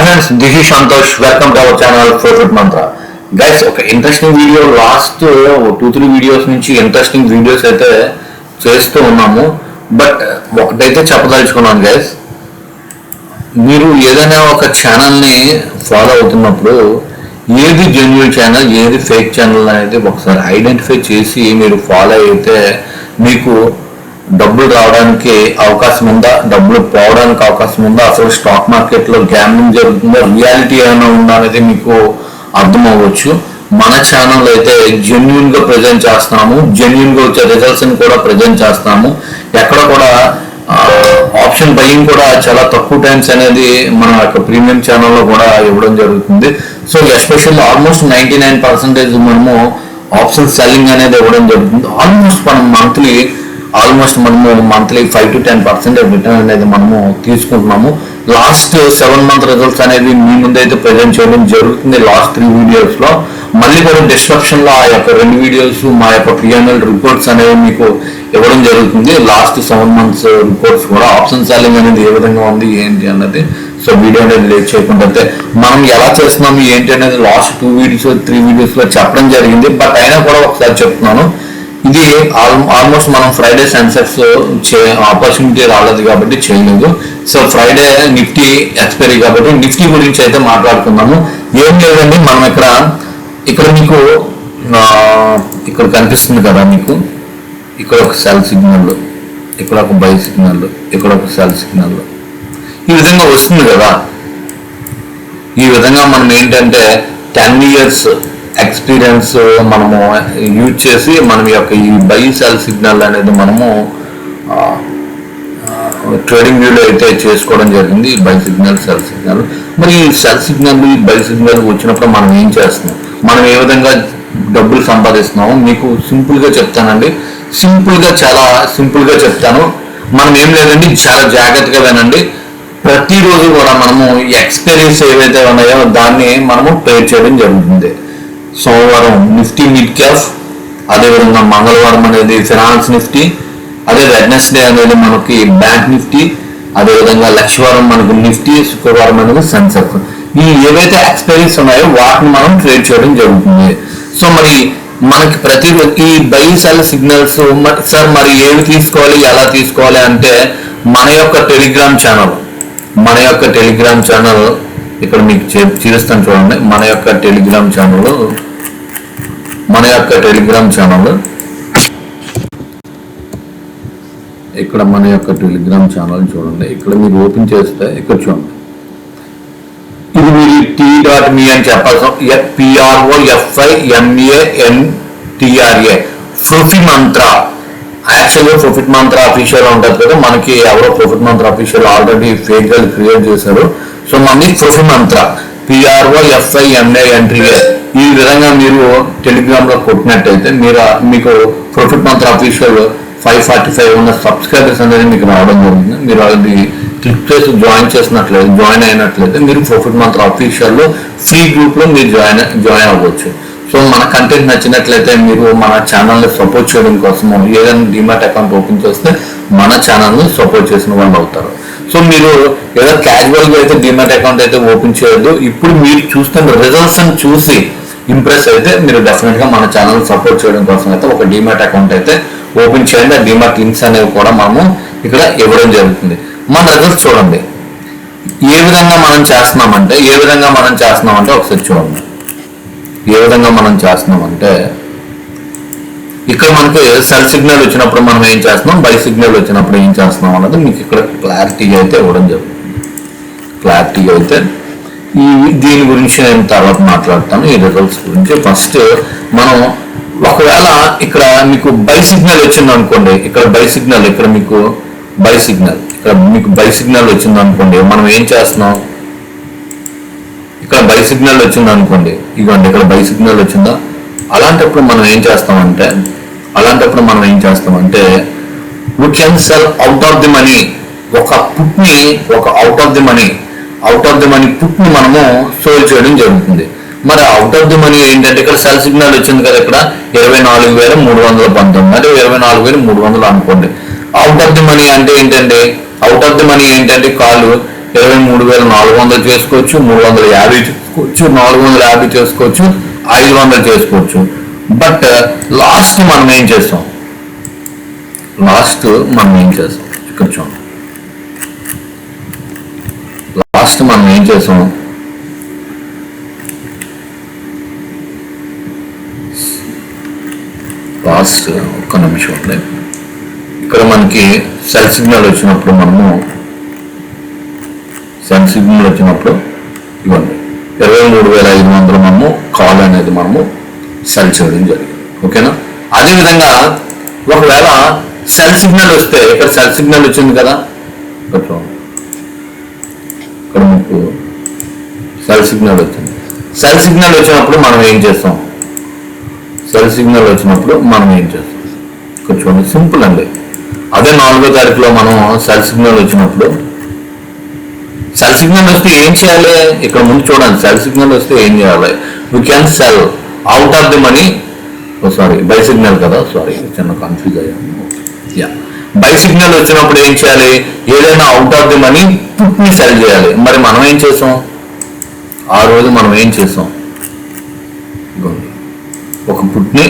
friends, this is Santosh. Welcome to our channel Profit Mantra. Guys, ఒక interesting video last 2-3 videos నుంచి interesting videos అయితే చేస్తూ ఉన్నాము. But ఒకటైతే చెప్పదలుచుకున్నాను గైస్, మీరు ఏదైనా ఒక ఛానల్ని ఫాలో అవుతున్నప్పుడు ఏది జెన్యూన్ ఛానల్ ఏది ఫేక్ ఛానల్ అనేది ఒకసారి ఐడెంటిఫై చేసి మీరు ఫాలో అయితే మీకు డబ్బులు రావడానికి అవకాశం ఉందా, డబ్బులు పోవడానికి అవకాశం ఉందా, అసలు స్టాక్ మార్కెట్లో గ్యాంబ్లింగ్ జరుగుతుందా, రియాలిటీ ఏమైనా ఉందా అనేది మీకు అర్థం అవ్వచ్చు. మన ఛానల్ అయితే జెన్యూన్ గా ప్రజెంట్ చేస్తున్నాము, జెన్యూన్ గా వచ్చే రిజల్ట్స్ ని కూడా ప్రజెంట్ చేస్తాము. ఎక్కడ కూడా ఆప్షన్ బయింగ్ కూడా చాలా తక్కువ టైమ్స్ అనేది మన యొక్క ప్రీమియం ఛానల్లో కూడా ఇవ్వడం జరుగుతుంది. సో ఎస్పెషల్లీ ఆల్మోస్ట్ 99% మనము ఆప్షన్ సెల్లింగ్ అనేది ఇవ్వడం జరుగుతుంది. ఆల్మోస్ట్ మనము మంత్లీ 5 to 10% రిటర్న్ అనేది మనము తీసుకుంటున్నాము. లాస్ట్ 7 month రిజల్ట్స్ అనేది మీ ముందైతే ప్రజెంట్ చేయడం జరుగుతుంది. లాస్ట్ 3 వీడియోస్ లో మళ్ళీ కూడా డిస్క్రిప్షన్ లో ఆ యొక్క 2 వీడియోస్ మా యొక్క పిఎన్ఎల్ రిపోర్ట్స్ అనేవి మీకు ఇవ్వడం జరుగుతుంది. లాస్ట్ 7 months రిపోర్ట్స్ కూడా ఆప్షన్ సెల్లింగ్ అనేది ఏ విధంగా ఉంది ఏంటి అన్నది. సో వీడియో అనేది లేట్ చేయకుండా అయితే మనం ఎలా చేస్తున్నాము ఏంటి అనేది లాస్ట్ 2 వీడియోస్ 3 వీడియోస్ లో చెప్పడం జరిగింది. బట్ అయినా కూడా ఒకసారి చెప్తున్నాను, ఇది ఆల్మోస్ట్ మనం ఫ్రైడే సెన్సెక్స్ ఆపర్చునిటీ రాలేదు కాబట్టి చేయలేదు. సో ఫ్రైడే నిఫ్టీ ఎక్స్పైరీ కాబట్టి నిఫ్టీ గురించి అయితే మాట్లాడుతున్నాము. ఏం లేదండి, మనం ఇక్కడ మీకు ఇక్కడ కనిపిస్తుంది కదా, మీకు ఇక్కడ ఒక సెల్ సిగ్నల్, ఇక్కడ ఒక బై సిగ్నల్, ఇక్కడ ఒక సెల్ సిగ్నల్, ఈ విధంగా వస్తుంది కదా. ఈ విధంగా మనం ఏంటంటే 10 years ఎక్స్పీరియన్స్ మనము యూజ్ చేసి మనం యొక్క ఈ బై సెల్ సిగ్నల్ అనేది మనము ట్రేడింగ్ వ్యూలో అయితే చేసుకోవడం జరిగింది. ఈ బై సిగ్నల్ సెల్ సిగ్నల్, మరి ఈ సెల్ సిగ్నల్ ఈ బై సిగ్నల్ వచ్చినప్పుడు మనం ఏం చేస్తున్నాం, మనం ఏ విధంగా డబ్బులు సంపాదిస్తున్నాము మీకు సింపుల్గా చెప్తానండి. చాలా సింపుల్గా చెప్తాను. మనం ఏం లేదండి, చాలా జాగ్రత్తగా వినండి. ప్రతిరోజు కూడా మనము ఎక్స్పైరీస్ ఏవైతే ఉన్నాయో దాన్ని మనము ట్రేడ్ చేయడం జరుగుతుంది. సోమవారం నిఫ్టీ మిడ్ క్యాప్, అదేవిధంగా మంగళవారం అనేది ఫినాన్స్ నిఫ్టీ, అదే వెడ్నెస్డే అనేది మనకి బ్యాంక్ నిఫ్టీ, అదేవిధంగా లక్షవారం మనకు నిఫ్టీ, శుక్రవారం అనేది సెన్సెక్స్. ఈ ఏవైతే ఎక్స్పైరీస్ ఉన్నాయో వాటిని మనం ట్రేడ్ చేయడం జరుగుతుంది. సో మరి మనకి ప్రతిరోజు ఈ బై సెల్ సిగ్నల్స్ సార్ మరి ఏవి తీసుకోవాలి ఎలా తీసుకోవాలి అంటే మన యొక్క టెలిగ్రామ్ ఛానల్ ఇక్కడ మీకు చూపిస్తాను చూడండి. మన యొక్క టెలిగ్రామ్ ఛానల్ ఇక్కడ మన యొక్క టెలిగ్రామ్ ఛానల్ చూడండి. ఇక్కడ మీరు ఓపెన్ చేస్తే ఇక్కడ చూడండి, ఇది మీరు t.me అని చెప్పాల్సిన PROFIMANTRA ప్రొఫిట్ మంత్ర. యాక్చువల్గా ప్రొఫిట్ మంత్ర అఫీషియల్ ఉంటుంది కదా, మనకి ఎవరో ప్రొఫిట్ మంత్ర అఫీషియల్ ఆల్రెడీ ఫేక్ గా క్రియేట్ చేశారు. సో మనకి ప్రొఫిట్ మంత్ర PROFIMANTRA ఈ విధంగా మీరు టెలిగ్రామ్ లో కొట్టినట్టయితే మీకు ప్రొఫిట్ మంత్ర అఫీషియల్ 545 ఉన్న సబ్స్క్రైబర్స్ అనేది మీకు రావడం జరుగుతుంది. మీరు అది క్లిక్ చేసి జాయిన్ అయినట్లయితే మీరు ప్రొఫిట్ మంత్ర అఫీషియల్ లో ఫ్రీ గ్రూప్ లో మీరు జాయిన్ అవ్వచ్చు. సో మన కంటెంట్ నచ్చినట్లయితే మీరు మన ఛానల్ని సపోర్ట్ చేయడం కోసం ఏదైనా డిమాట్ అకౌంట్ ఓపెన్ చేస్తే మన ఛానల్ని సపోర్ట్ చేసిన వాళ్ళు అవుతారు. సో మీరు ఏదో క్యాజువల్గా అయితే డిమాట్ అకౌంట్ అయితే ఓపెన్ చేయొద్దు. ఇప్పుడు మీరు చూస్తున్న రిజల్ట్స్ చూసి ఇంప్రెస్ అయితే మీరు డెఫినెట్గా మన ఛానల్ని సపోర్ట్ చేయడం కోసం అయితే ఒక డిమాట్ అకౌంట్ అయితే ఓపెన్ చేయండి. ఆ డిమాట్ లింక్స్ అనేవి కూడా మనము ఇక్కడ ఇవ్వడం జరుగుతుంది. మన రిజల్ట్స్ చూడండి ఏ విధంగా మనం చేస్తున్నామంటే ఒకసారి చూడండి. ఏ విధంగా మనం చేస్తున్నామంటే ఇక్కడ మనకి సెల్ సిగ్నల్ వచ్చినప్పుడు మనం ఏం చేస్తున్నాం, బై సిగ్నల్ వచ్చినప్పుడు ఏం చేస్తున్నాం అన్నది మీకు ఇక్కడ క్లారిటీగా అయితే ఇవ్వడం జరుగుతుంది. దీని గురించి నేను తర్వాత మాట్లాడతాను. ఈ రిజల్ట్స్ గురించి ఫస్ట్ మనం ఒకవేళ ఇక్కడ మీకు బై సిగ్నల్ వచ్చింది అనుకోండి, ఇక్కడ మీకు బై సిగ్నల్ వచ్చింది అనుకోండి, మనం ఏం చేస్తున్నాం, ఇక్కడ బై సిగ్నల్ వచ్చింది అనుకోండి, ఇదిగోండి ఇక్కడ బై సిగ్నల్ వచ్చిందా, అలాంటప్పుడు మనం ఏం చేస్తామంటే we can sell out of the money, ఒక అవుట్ ఆఫ్ ది మనీ పుట్ని మనము సోల్ చేయడం జరుగుతుంది. మరి అవుట్ ఆఫ్ ది మనీ ఏంటంటే ఇక్కడ సెల్ సిగ్నల్ వచ్చింది కదా, ఇక్కడ 24,319 అంటే 24,300 అనుకోండి. అవుట్ ఆఫ్ ది మనీ అంటే ఏంటంటే కాల్ 23,400 చేసుకోవచ్చు, 350 చేసుకోవచ్చు, 450 చేసుకోవచ్చు, 500 చేసుకోవచ్చు. బట్ లాస్ట్ మనం ఏం చేస్తాం ఇక్కడ చూడండి. లాస్ట్ మనం ఏం చేస్తాం ఒక్క నిమిషం ఉంది. ఇక్కడ మనకి సెల్ సిగ్నల్ వచ్చినప్పుడు ఇవ్వండి 23,500 మనము కాల్ అనేది మనము సెల్ చేయడం జరిగింది. ఓకేనా? అదేవిధంగా ఒకవేళ సెల్ సిగ్నల్ వస్తే, ఇక్కడ సెల్ సిగ్నల్ వచ్చింది కదా, ఇక్కడ మీకు సెల్ సిగ్నల్ వచ్చింది. సెల్ సిగ్నల్ వచ్చినప్పుడు మనం ఏం చేస్తాం ఇక్కడ చూడండి, సింపుల్ అండి. అదే 4వ తారీఖులో మనం సెల్ సిగ్నల్ వచ్చినప్పుడు, సెల్ సిగ్నల్ వస్తే ఏం చేయాలి? ఇక్కడ ముందు చూడండి, సెల్ సిగ్నల్ వస్తే ఏం చేయాలి? You can cell out of the money. By signal కదా, చిన్న కన్ఫ్యూజ్ అయ్యాను. బై సిగ్నల్ వచ్చినప్పుడు ఏం చేయాలి? ఏదైనా అవుట్ ఆఫ్ ది మనీ పుట్ని సెల్ చేయాలి. మరి మనం ఏం చేసాం ఆ రోజు? ఒక పుట్ని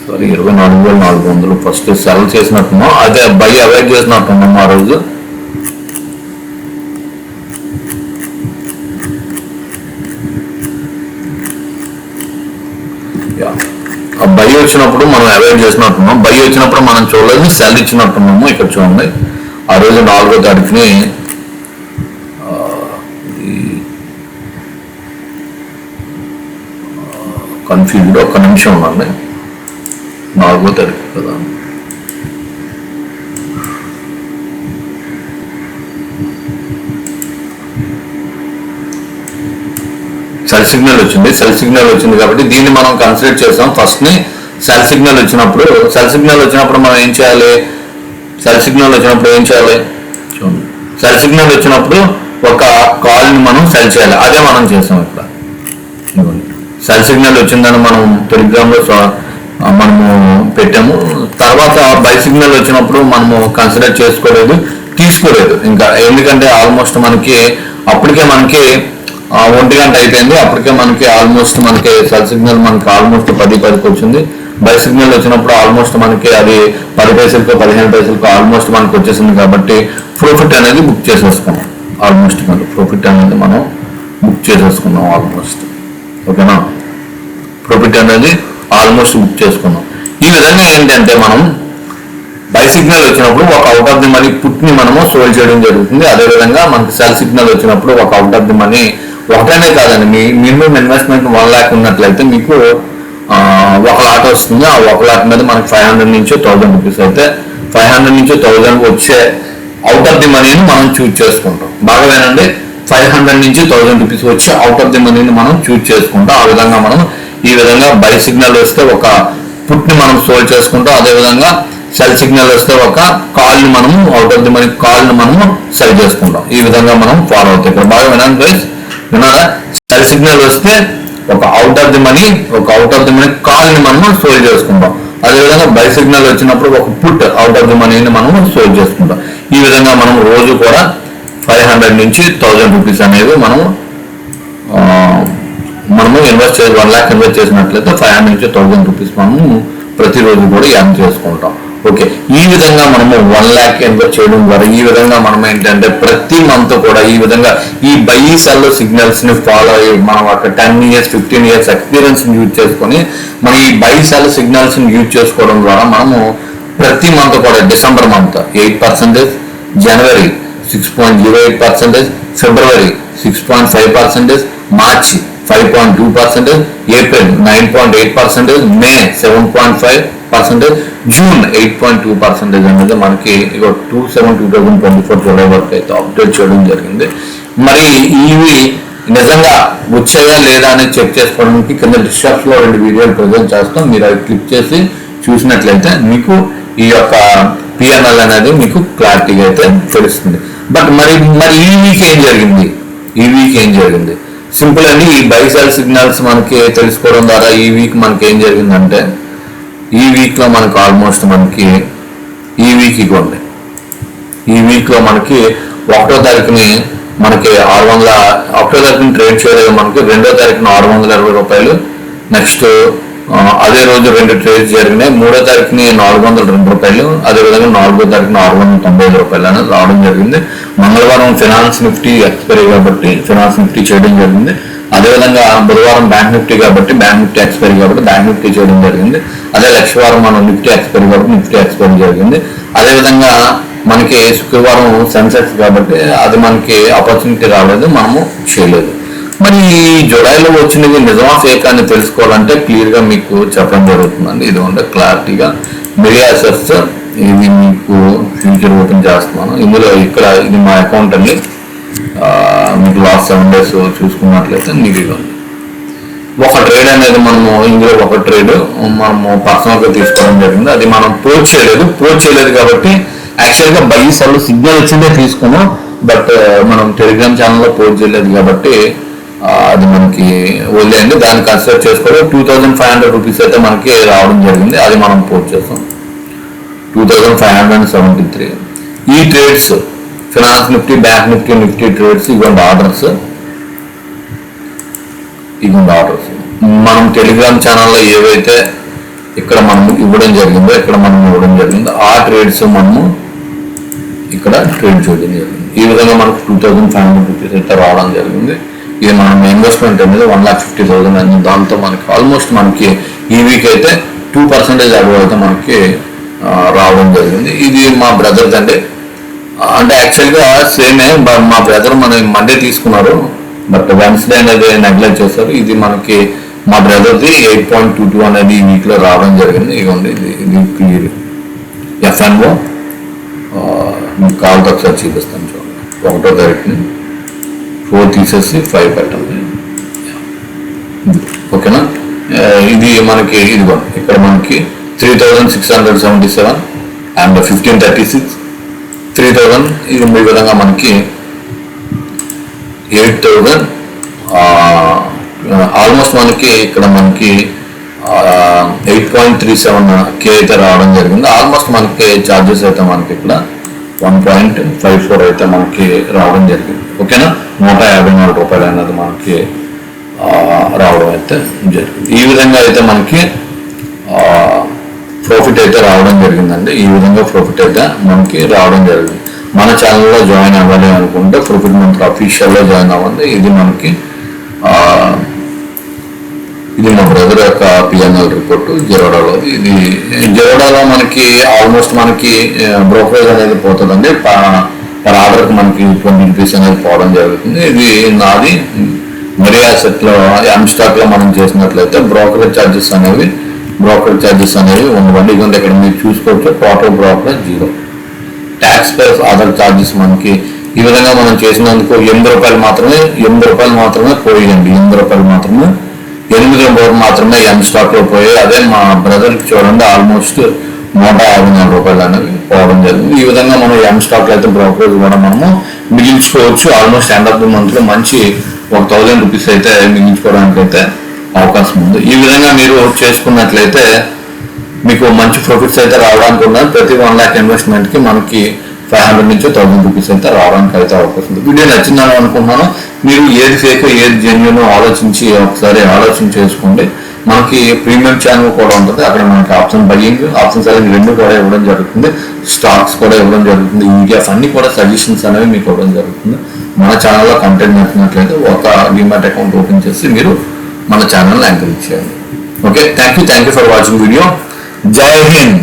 24,400 ఫస్ట్ సెల్ చేసినట్టున్నాం. అదే బై అవాయిడ్ చేసినట్టున్నాం ఆ రోజు. బై వచ్చినప్పుడు మనం అవాయిడ్ చేసినట్టున్నాం. బై వచ్చినప్పుడు మనం చూడలేదు, సెల్ ఇచ్చినట్టున్నాము. ఇక్కడ చూడండి, ఆ రోజు 4వ తారీఖుని కన్ఫ్యూజ్డ్. ఒక్క నిమిషం ఉందండి. 4వ తారీఖు కదా, సెల్ సిగ్నల్ వచ్చింది కాబట్టి దీన్ని మనం కన్సిడర్ చేస్తాం. ఫస్ట్ ని సెల్ సిగ్నల్ వచ్చినప్పుడు మనం ఏం చేయాలి? సెల్ సిగ్నల్ వచ్చినప్పుడు ఒక కాల్ ని మనం సెల్ చేయాలి. అదే మనం చేస్తాం. ఇక్కడ సెల్ సిగ్నల్ వచ్చిందని మనం టెలిగ్రామ్ లో మనము పెట్టాము. తర్వాత బై సిగ్నల్ వచ్చినప్పుడు మనము కన్సిడర్ తీసుకోలేదు ఇంకా. ఎందుకంటే ఆల్మోస్ట్ అప్పటికే మనకి 1 గంట అయిపోయింది. అప్పటికే ఆల్మోస్ట్ సెల్ సిగ్నల్ ఆల్మోస్ట్ 10 వచ్చింది. బై సిగ్నల్ వచ్చినప్పుడు ఆల్మోస్ట్ అది 10 పైసలకో 15 పైసలకో ఆల్మోస్ట్ వచ్చేసింది. కాబట్టి ప్రాఫిట్ అనేది బుక్ చేసేసుకున్నాం. ఆల్మోస్ట్ ఓకేనా? ప్రాఫిట్ అనేది ఆల్మోస్ట్ బుక్ చేసుకున్నాం. ఈ విధంగా ఏంటంటే మనం బై సిగ్నల్ వచ్చినప్పుడు ఒక out of the money put ని మనము సోల్డ్ చేయడం జరుగుతుంది. అదేవిధంగా మనకి సెల్ సిగ్నల్ వచ్చినప్పుడు ఒక అవుట్ ఆఫ్ ది మనీ ఒకటనే కాదండి, మీ మినిమం ఇన్వెస్ట్మెంట్ 1 lakh ఉన్నట్లయితే మీకు 1 lot వస్తుంది. ఆ 1 lot మీద మనకి 500 నుంచి 1000 రూపీస్ అయితే 500 నుంచి 1000 వచ్చే అవుట్ ఆఫ్ ది మనీని మనం చూజ్ చేసుకుంటాం. బాగా వినండి, 500 నుంచి 1000 రూపీస్ వచ్చి అవుట్ ఆఫ్ ది మనీని మనం చూజ్ చేసుకుంటాం. ఆ విధంగా మనం ఈ విధంగా బై సిగ్నల్ వస్తే ఒక పుట్ ని మనం సోల్డ్ చేసుకుంటాం. అదేవిధంగా సెల్ సిగ్నల్ వస్తే ఒక కాల్ ని మనము out of the money call ని మనము సెల్ చేసుకుంటాం. ఈ విధంగా మనం ఫాలో అవుతాం. ఇక్కడ బాగా వినండి గైస్, విన్నారా? సెల్ సిగ్నల్ వస్తే ఒక out of the money call ని మనము సోల్డ్ చేసుకుంటాం. అదేవిధంగా బై సిగ్నల్ వచ్చినప్పుడు ఒక పుట్ అవుట్ ఆఫ్ ది మనీని మనము సోల్డ్ చేసుకుంటాం. ఈ విధంగా మనం రోజు కూడా 500 నుంచి 1000 రూపీస్ అనేది మనము ఇన్వెస్ట్ 1 lakh ఇన్వెస్ట్ చేసినట్లయితే 500 నుంచి 1000 రూపీస్ మనము ప్రతిరోజు కూడా ఎర్న్ చేసుకుంటాం. ఓకే, ఈ విధంగా మనము 1 lakh ఇన్వెస్ట్ చేయడం ద్వారా ఈ విధంగా మనం ఏంటంటే ప్రతి మంత్ కూడా ఈ విధంగా ఈ బై సెల్ సిగ్నల్స్ ని ఫాలో అయ్యి మనం ఒక 10 years 15 years ఎక్స్పీరియన్స్ యూజ్ చేసుకొని మనం ఈ బై సెల్ సిగ్నల్స్ ని యూజ్ చేసుకోవడం ద్వారా మనము ప్రతి మంత్ కూడా డిసెంబర్ మంత్ 8%, జనవరి 6.08%, ఫిబ్రవరి 6.5%, మార్చి 5.2%, ఏప్రిల్ 9.8%, మే 7.5%, జూన్ 8.2% అనేది మనకి 2/7/2024 జూలై వరకు అయితే అప్డేట్ చేయడం జరిగింది. మరి ఇవి నిజంగా వచ్చాయా లేదా అనేది చెక్ చేసుకోవడానికి కింద డిస్క్రిప్షన్ లో 2 వీడియోలు ప్రజెంట్ చేస్తాం. మీరు అవి క్లిక్ చేసి చూసినట్లయితే మీకు ఈ యొక్క పిఎన్ఎల్ అనేది మీకు క్లారిటీగా అయితే తెలుస్తుంది. బట్ మరి ఈ వీక్ ఏం జరిగింది? సింపుల్ అండి. ఈ బై సెల్ సిగ్నల్స్ మనకి తెలుసుకోవడం ద్వారా ఈ వీక్ మనకి ఏం జరిగిందంటే, ఈ వీక్ లో మనకి ఆల్మోస్ట్ ఈ వీక్ లో మనకి 1వ తారీఖుని మనకి 600 అక్టోబర్ తారీఖున ట్రేడ్ చేయలేదు, మనకి 2వ తారీఖున 620 రూపాయలు. నెక్స్ట్ అదే రోజు 2 ట్రేడ్స్ జరిగినాయి. 3వ తారీఖుని 402 రూపాయలు, అదేవిధంగా 4వ తారీఖున 695 రూపాయలు అనేది రావడం జరిగింది. మంగళవారం ఫినాన్స్ నిఫ్టీ ఎక్స్పైరీ కాబట్టి ఫినాన్స్ నిఫ్టీ చేయడం జరిగింది. అదేవిధంగా బుధవారం బ్యాంక్ నిఫ్టీ కాబట్టి బ్యాంక్ నిఫ్టీ ఎక్స్పైరీ కాబట్టి బ్యాంక్ నిఫ్టీ చేయడం జరిగింది. అదే లక్షవారం మనం నిఫ్టీ ఎక్స్పైరీ కాబట్టి నిఫ్టీ ఎక్స్పైరీ జరిగింది. అదేవిధంగా మనకి శుక్రవారం సెన్సెక్స్ కాబట్టి అది మనకి ఆపర్చునిటీ రాలేదు, మనము చేయలేదు. మరి ఈ జులైలో వచ్చినవి నిజమా ఫేక్ అని తెలుసుకోవాలంటే క్లియర్గా మీకు చెప్పడం జరుగుతుందండి. ఇది ఉంటే క్లారిటీగా మీడియా అసెట్స్ ఇది మీకు ఫ్యూచర్ ఓపెన్ చేస్తున్నాను. ఇందులో ఇక్కడ ఇది మా అకౌంట్ అండి. మీకు లాస్ట్ 7 days చూసుకున్నట్లయితే మీకు ఒక ట్రేడ్ అనేది మనము ఇందులో ఒక ట్రేడ్ మనము పర్సనల్గా తీసుకోవడం జరిగింది. అది మనం పోస్ట్ చేయలేదు కాబట్టి యాక్చువల్గా బై సెల్ సిగ్నల్ వచ్చిందే తీసుకున్నాం. బట్ మనం టెలిగ్రామ్ ఛానల్లో పోస్ట్ చేయలేదు కాబట్టి అది మనకి వదిలేయండి. దాన్ని కన్సిడర్ చేసుకోవాలి. 2500 రూపీస్ అయితే మనకి రావడం జరిగింది, అది మనం పోస్ట్ చేస్తాం. 2573 ఈ trades finance Nifty, bank Nifty, Nifty trades ఇవ్వండి ఆర్డర్స్. మనం టెలిగ్రామ్ ఛానల్లో ఏవైతే ఇక్కడ మనం ఇవ్వడం జరిగిందో ఆ ట్రేడ్స్ మనము ఇక్కడ ట్రేడ్ చేయడం జరిగింది. ఈ విధంగా మనకు 2500 రూపీస్ అయితే రావడం జరిగింది. ఇది మనం ఇన్వెస్ట్మెంట్ అనేది 1,50,000 అని, దాంతో మనకి ఆల్మోస్ట్ మనకి ఈ వీక్ అయితే 2% అబవ్ అయితే మనకి రావడం జరిగింది. ఇది మా బ్రదర్స్ అంటే యాక్చువల్గా సేమే, మా బ్రదర్ మన మండే తీసుకున్నారు బట్ వెన్స్డే అనేది నెగ్లెక్ట్ చేస్తారు. ఇది మనకి మా బ్రదర్ది 8.22 అనేది ఈ వీక్లో రావడం జరిగింది. ఇది క్లియర్ ఎఫ్ఎన్ఓ మీకు కావాలంటే ఒకసారి చూపిస్తాను చూడండి. 1వ తారీఖుని 4 తీసేసి 5 పెట్టండి, ఓకేనా. ఇది మనకి ఇదిగోండి ఇక్కడ మనకి 3,677 అండ్ 1536 3,000. ఇది ఈ విధంగా మనకి 8,000 ఆల్మోస్ట్ మనకి ఇక్కడ మనకి 8.37K అయితే రావడం జరిగింది. ఆల్మోస్ట్ మనకి ఛార్జెస్ అయితే మనకి ఇక్కడ 1.54 అయితే మనకి రావడం జరిగింది, ఓకేనా. 154 రూపాయలు అనేది మనకి రావడం అయితే జరిగింది. ఈ విధంగా అయితే మనకి ప్రాఫిట్ అయితే రావడం జరిగిందండి. ఈ విధంగా ప్రాఫిట్ అయితే మనకి రావడం జరిగింది. మన ఛానల్లో జాయిన్ అవ్వాలి అనుకుంటే ప్రాఫిట్ మంత్ర అఫీషియల్లో జాయిన్ అవ్వండి. ఇది మనకి ఇది మా బ్రదర్ యొక్క పిఎన్ఎల్ రిపోర్ట్ జెరోడాలో. ఇది జెరోడాలో మనకి ఆల్మోస్ట్ మనకి బ్రోకరేజ్ అనేది పోతుందండి. పర్ ఆర్డర్కి మనకి 20 రూపీస్ అనేది పోవడం జరుగుతుంది. ఇది నాది మిరియా సెట్లో ఎం స్టాక్లో మనం చేసినట్లయితే బ్రోకరేజ్ ఛార్జెస్ అనేవి ఉండవండి. ఇదిగోండి ఇక్కడ మీరు చూసుకోవచ్చు. Total brokerage 0, tax plus other charges మనకి ఈ విధంగా మనం చేసినందుకు 8 రూపాయలు మాత్రమే పోయిందండి. 8 రూపాయలు మాత్రమే ఎం స్టాక్ లో పోయాయి. అదే మా బ్రదర్కి చూడండి ఆల్మోస్ట్ 154 రూపాయలు అనేవి పోవడం జరిగింది. ఈ విధంగా మనం ఎం స్టాక్ లో అయితే బ్రోకరేజ్ కూడా మనము మిగిల్చుకోవచ్చు. Almost end of the month లో మంచి 1,000 రూపీస్ అయితే మిగిల్చుకోవడానికి అయితే అవకాశం ఉంది. ఈ విధంగా మీరు చేసుకున్నట్లయితే మీకు మంచి ప్రాఫిట్స్ అయితే రావడానికి ఉన్నాయి. ప్రతి 1 lakh ఇన్వెస్ట్మెంట్ కి మనకి 500 నుంచి 1,000 రూపీస్ అయితే రావడానికి అయితే అవకాశం ఉంది. వీడియో నచ్చిందని అనుకుంటున్నాను. మీరు ఏది ఫేక్ ఏది జెన్యూన్ ఒకసారి ఆలోచన చేసుకోండి. మనకి ప్రీమియం ఛానల్ కూడా ఉంటుంది. అక్కడ మనకి ఆప్షన్ బయ్యింగ్, ఆప్షన్ సెల్లింగ్ 2 కూడా ఇవ్వడం జరుగుతుంది. స్టాక్స్ కూడా ఇవ్వడం జరుగుతుంది. ఈటీఎఫ్ అన్ని కూడా సజెషన్స్ అనేవి మీకు ఇవ్వడం జరుగుతుంది. మన ఛానల్లో కంటెంట్ నచ్చినట్లయితే ఒక డిమాట్ అకౌంట్ ఓపెన్ చేసి మీరు మన ఛానల్ ఎంకరేజ్ చేయండి. Okay, thank you for watching video. జై హింద్.